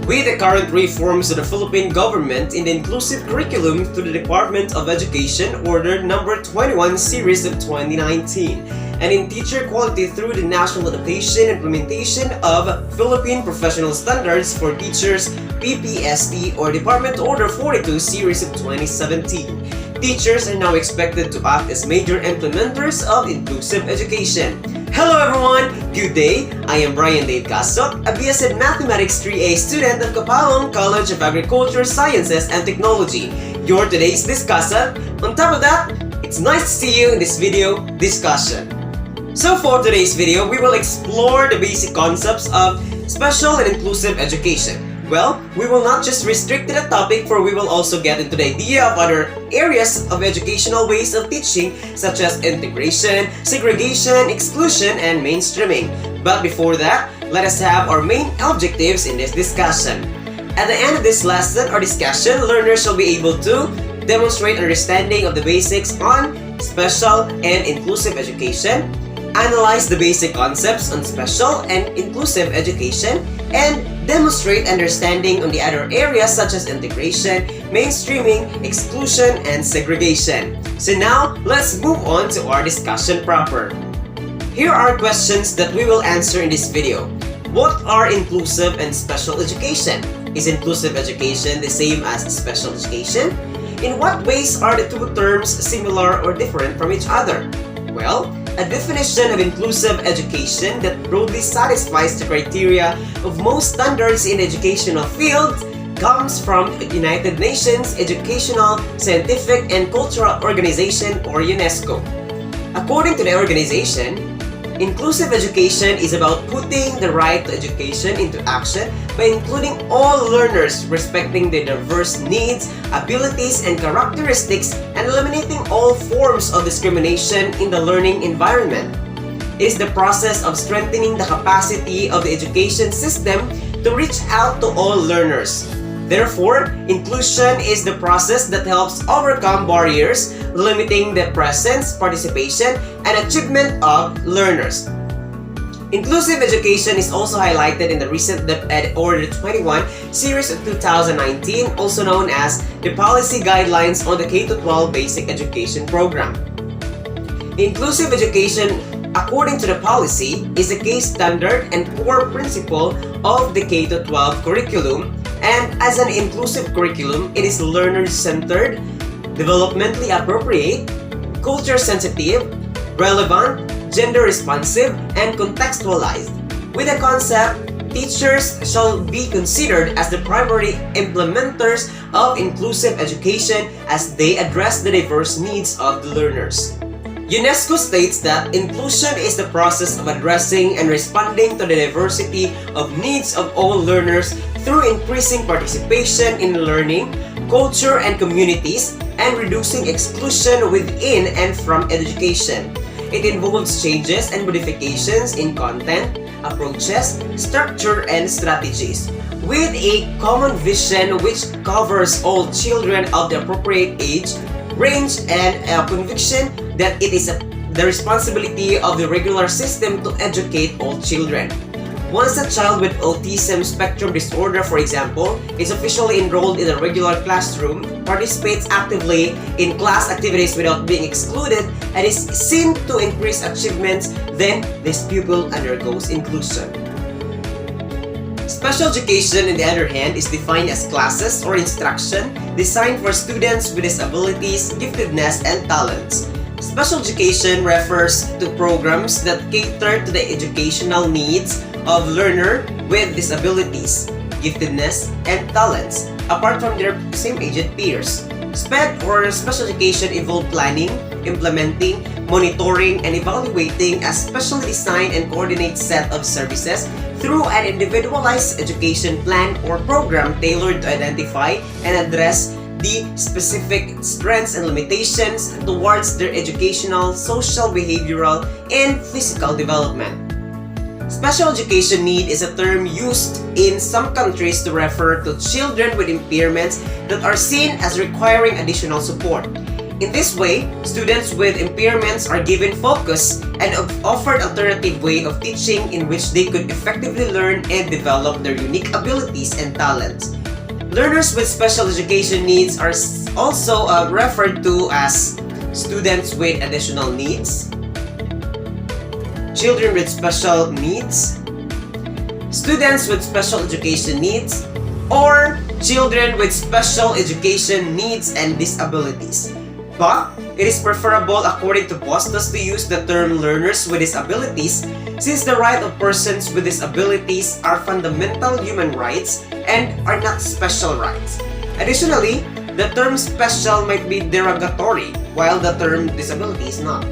With the current reforms of the Philippine government in the inclusive curriculum through the Department of Education Order Number 21 Series of 2019, and in teacher quality through the National Adaptation and Implementation of Philippine Professional Standards for Teachers PPST or Department Order 42 Series of 2017. Teachers are now expected to act as major implementers of inclusive education. Hello everyone! Good day! I am Brian Dave Casok, a BSN Mathematics 3A student of Kapalong College of Agriculture, Sciences and Technology. Your today's discusser. On top of that, it's nice to see you in this video discussion. So for today's video, we will explore the basic concepts of special and inclusive education. Well, we will not just restrict to the topic, for we will also get into the idea of other areas of educational ways of teaching such as integration, segregation, exclusion, and mainstreaming. But before that, let us have our main objectives in this discussion. At the end of this lesson or discussion, learners shall be able to demonstrate understanding of the basics on special and inclusive education, analyze the basic concepts on special and inclusive education, and demonstrate understanding on the other areas such as integration, mainstreaming, exclusion, and segregation. So now, let's move on to our discussion proper. Here are questions that we will answer in this video. What are inclusive and special education? Is inclusive education the same as special education? In what ways are the two terms similar or different from each other? Well, a definition of inclusive education that broadly satisfies the criteria of most standards in the educational field comes from the United Nations Educational, Scientific, and Cultural Organization or UNESCO. According to the organization, inclusive education is about putting the right to education into action by including all learners, respecting their diverse needs, abilities, and characteristics, and eliminating all forms of discrimination in the learning environment. It is the process of strengthening the capacity of the education system to reach out to all learners. Therefore, inclusion is the process that helps overcome barriers, limiting the presence, participation, and achievement of learners. Inclusive education is also highlighted in the recent Ed Order 21 Series of 2019, also known as the Policy Guidelines on the K-12 Basic Education Program. Inclusive education, according to the policy, is a case standard and core principle of the K-12 curriculum, and as an inclusive curriculum, it is learner-centered, developmentally appropriate, culture-sensitive, relevant, gender-responsive, and contextualized. With the concept, teachers shall be considered as the primary implementers of inclusive education as they address the diverse needs of the learners. UNESCO states that inclusion is the process of addressing and responding to the diversity of needs of all learners through increasing participation in learning, culture, and communities, and reducing exclusion within and from education. It involves changes and modifications in content, approaches, structure, and strategies, with a common vision which covers all children of the appropriate age, range, and a conviction that it is the responsibility of the regular system to educate all children. Once a child with autism spectrum disorder, for example, is officially enrolled in a regular classroom, participates actively in class activities without being excluded, and is seen to increase achievements, then this pupil undergoes inclusion. Special education, on the other hand, is defined as classes or instruction designed for students with disabilities, giftedness, and talents. Special education refers to programs that cater to the educational needs of learners with disabilities, giftedness, and talents, apart from their same-aged peers. SPED or special education involve planning, implementing, monitoring, and evaluating a specially designed and coordinated set of services through an individualized education plan or program tailored to identify and address the specific strengths and limitations towards their educational, social, behavioral, and physical development. Special education need is a term used in some countries to refer to children with impairments that are seen as requiring additional support. In this way, students with impairments are given focus and offered alternative way of teaching in which they could effectively learn and develop their unique abilities and talents. Learners with special education needs are also referred to as students with additional needs, children with special needs, students with special education needs, or children with special education needs and disabilities. But it is preferable, according to Postos, to use the term learners with disabilities since the rights of persons with disabilities are fundamental human rights and are not special rights. Additionally, the term special might be derogatory while the term disability is not.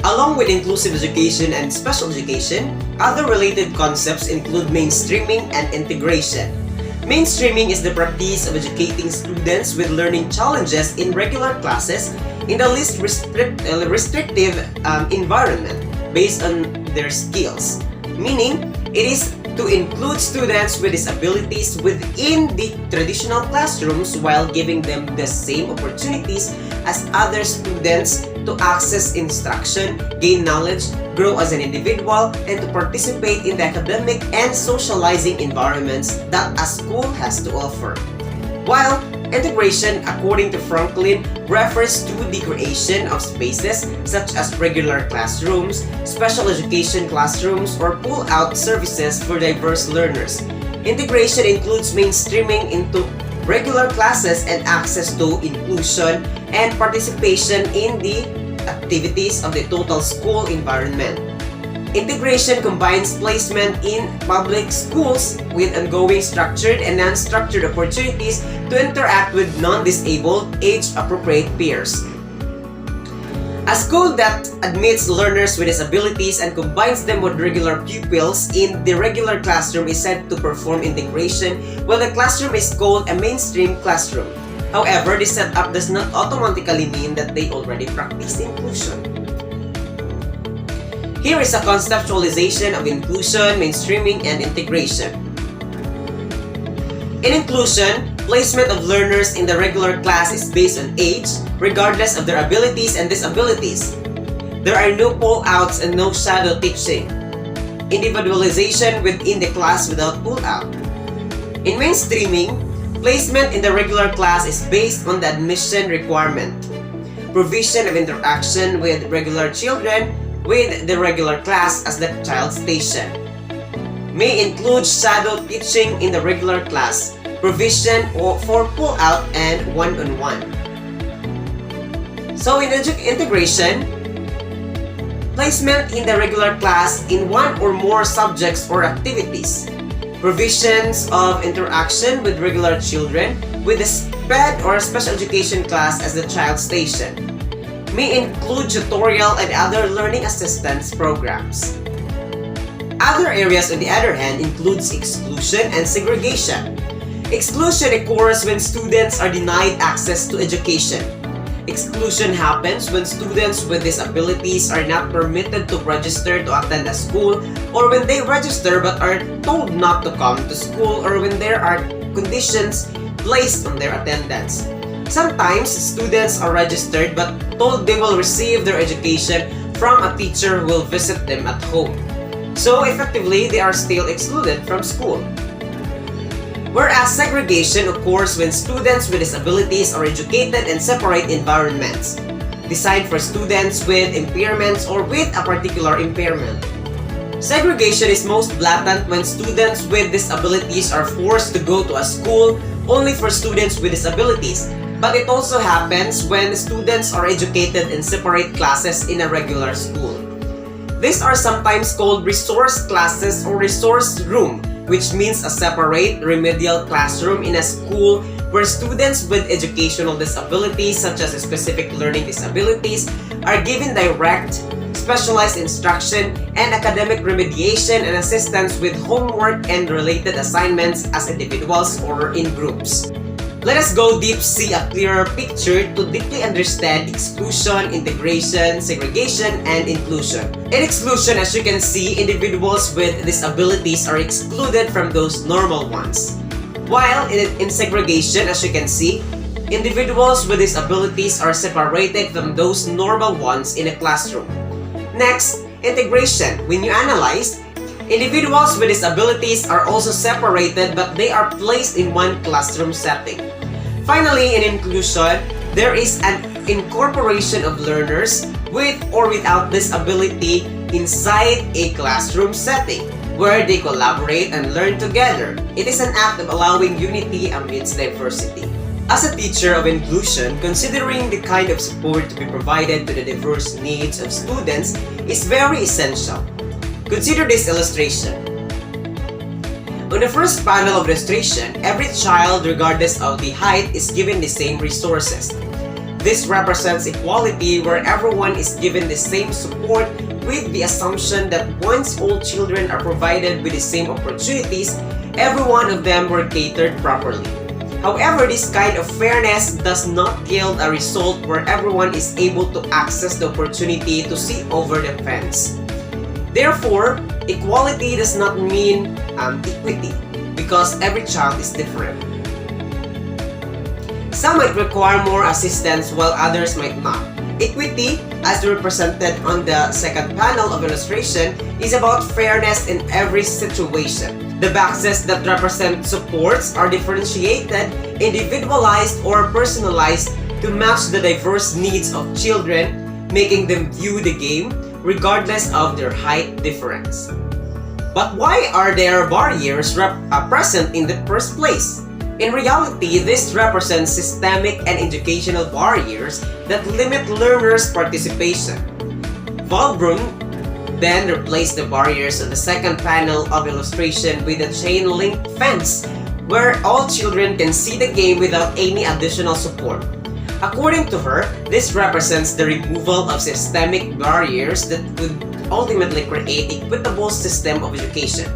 Along with inclusive education and special education, other related concepts include mainstreaming and integration. Mainstreaming is the practice of educating students with learning challenges in regular classes in the least restrictive environment based on their skills. Meaning, it is to include students with disabilities within the traditional classrooms while giving them the same opportunities as other students to access instruction, gain knowledge, grow as an individual, and to participate in the academic and socializing environments that a school has to offer. While integration, according to Franklin, refers to the creation of spaces such as regular classrooms, special education classrooms, or pull-out services for diverse learners. Integration includes mainstreaming into regular classes and access to inclusion and participation in the activities of the total school environment. Integration combines placement in public schools with ongoing structured and non-structured opportunities to interact with non-disabled, age-appropriate peers. A school that admits learners with disabilities and combines them with regular pupils in the regular classroom is said to perform integration, while the classroom is called a mainstream classroom. However, this setup does not automatically mean that they already practice inclusion. Here is a conceptualization of inclusion, mainstreaming, and integration. In inclusion, placement of learners in the regular class is based on age, regardless of their abilities and disabilities. There are no pull-outs and no shadow teaching. Individualization within the class without pull-out. In mainstreaming, placement in the regular class is based on the admission requirement. Provision of interaction with regular children with the regular class as the child station. May include shadow teaching in the regular class, provision for pull-out and one-on-one. So in integration, placement in the regular class in one or more subjects or activities, provisions of interaction with regular children with a SPED or special education class as the child station, may include tutorial and other learning assistance programs. Other areas, on the other hand, includes exclusion and segregation. Exclusion occurs when students are denied access to education. Exclusion happens when students with disabilities are not permitted to register to attend a school, or when they register but are told not to come to school, or when there are conditions placed on their attendance. Sometimes, students are registered but told they will receive their education from a teacher who will visit them at home. So, effectively, they are still excluded from school. Whereas segregation occurs when students with disabilities are educated in separate environments, designed for students with impairments or with a particular impairment. Segregation is most blatant when students with disabilities are forced to go to a school only for students with disabilities, but it also happens when students are educated in separate classes in a regular school. These are sometimes called resource classes or resource room, which means a separate remedial classroom in a school where students with educational disabilities such as specific learning disabilities are given direct, specialized instruction and academic remediation and assistance with homework and related assignments as individuals or in groups. Let us go deep, see a clearer picture to deeply understand exclusion, integration, segregation, and inclusion. In exclusion, as you can see, individuals with disabilities are excluded from those normal ones. While in segregation, as you can see, Individuals with disabilities are separated from those normal ones in a classroom. Next, integration. When you analyze, individuals with disabilities are also separated but they are placed in one classroom setting. Finally, in inclusion, there is an incorporation of learners with or without disability inside a classroom setting where they collaborate and learn together. It is an act of allowing unity amidst diversity. As a teacher of inclusion, considering the kind of support to be provided to the diverse needs of students is very essential. Consider this illustration. On the first panel of illustration, every child, regardless of the height, is given the same resources. This represents equality where everyone is given the same support with the assumption that once all children are provided with the same opportunities, every one of them were catered properly. However, this kind of fairness does not yield a result where everyone is able to access the opportunity to see over the fence. Therefore, equality does not mean equity because every child is different. Some might require more assistance while others might not. Equity, as represented on the second panel of illustration, is about fairness in every situation. The boxes that represent supports are differentiated, individualized, or personalized to match the diverse needs of children, making them view the game regardless of their height difference. But why are there barriers present in the first place? In reality, this represents systemic and educational barriers that limit learners' participation. Valbrun then replaced the barriers on the second panel of illustration with a chain-link fence where all children can see the game without any additional support. According to her, this represents the removal of systemic barriers that could ultimately create an equitable system of education.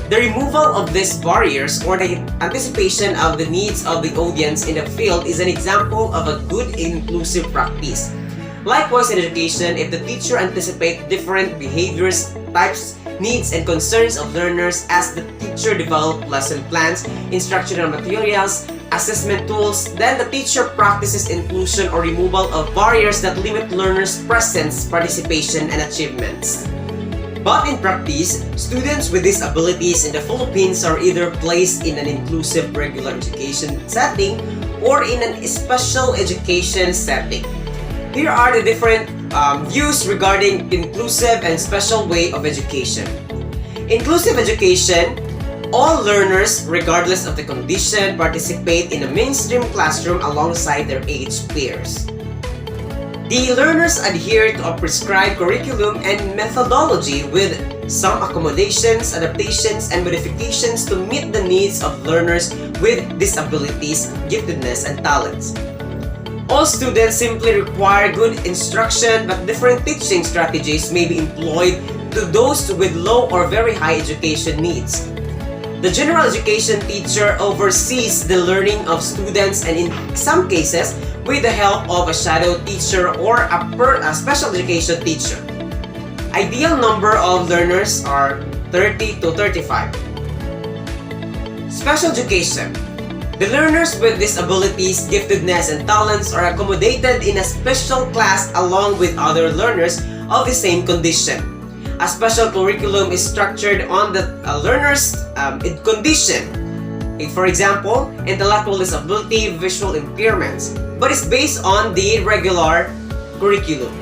The removal of these barriers or the anticipation of the needs of the audience in the field is an example of a good inclusive practice. Likewise, in education, if the teacher anticipates different behaviors, types, needs, and concerns of learners as the teacher develops lesson plans, instructional materials, assessment tools, then the teacher practices inclusion or removal of barriers that limit learners' presence, participation, and achievements. But in practice, students with disabilities in the Philippines are either placed in an inclusive regular education setting or in a special education setting. Here are the different views regarding inclusive and special way of education. Inclusive education, all learners, regardless of the condition, participate in a mainstream classroom alongside their age peers. The learners adhere to a prescribed curriculum and methodology with some accommodations, adaptations, and modifications to meet the needs of learners with disabilities, giftedness, and talents. All students simply require good instruction, but different teaching strategies may be employed to those with low or very high education needs. The general education teacher oversees the learning of students and in some cases, with the help of a shadow teacher or a special education teacher. Ideal number of learners are 30 to 35. Special education. The learners with disabilities, giftedness, and talents are accommodated in a special class along with other learners of the same condition. A special curriculum is structured on the learner's condition. For example, intellectual disability, visual impairments, but it's based on the regular curriculum.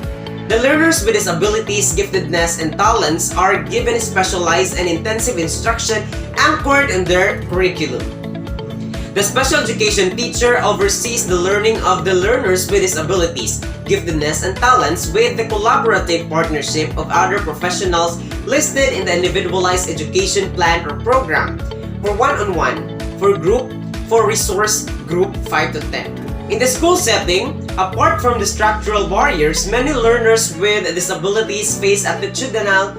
The learners with disabilities, giftedness, and talents are given specialized and intensive instruction anchored in their curriculum. The special education teacher oversees the learning of the learners with disabilities, giftedness, and talents with the collaborative partnership of other professionals listed in the individualized education plan or program, for one-on-one, for group, for resource group 5 to 10. In the school setting, apart from the structural barriers, many learners with disabilities face attitudinal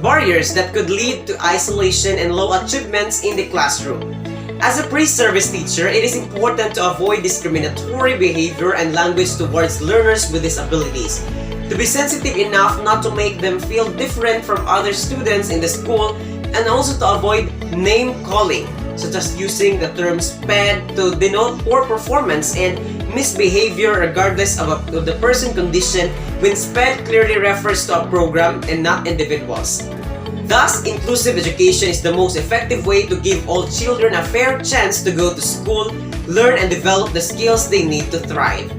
barriers that could lead to isolation and low achievements in the classroom. As a pre-service teacher, it is important to avoid discriminatory behavior and language towards learners with disabilities, to be sensitive enough not to make them feel different from other students in the school, and also to avoid name-calling. such as using the term SPED to denote poor performance and misbehavior regardless of the person condition, when SPED clearly refers to a program and not individuals. Thus, inclusive education is the most effective way to give all children a fair chance to go to school, learn and develop the skills they need to thrive.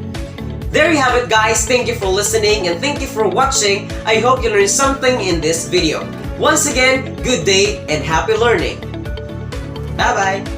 There you have it, guys. Thank you for listening and thank you for watching. I hope you learned something in this video. Once again, good day and happy learning. Bye-bye.